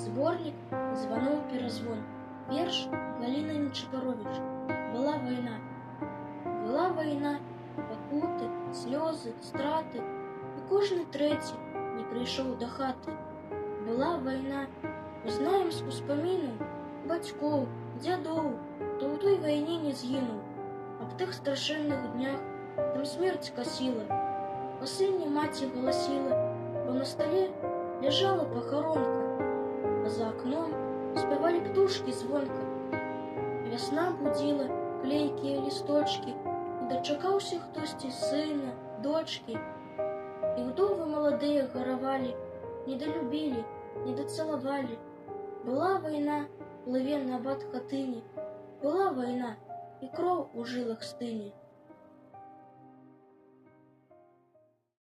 Зборнік «Звануў перазвон». Верш Галіны Нечапаровіч. Была вайна. Была вайна, пакуты, слёзы, страты, і кожны трэці не прыйшоў да хаты. Была вайна, узнаем з успаміну бацькоў, дзядоў, хто ў той вайне не згінуў. Аб тых страшэнных днях там смерць касіла, па сыне маці галасіла, бо на стале ляжала пахаронка, а за акном спявалі птушкі звонка. Вясна будзіла клейкія лісточкі, і дачакаўся хтосьці сына, дочкі. І ўдовы маладыя гаравалі, недалюбілі, недацалавалі. Была вайна, плыве на абад хатыні, была вайна, і кроў у жылах стыне.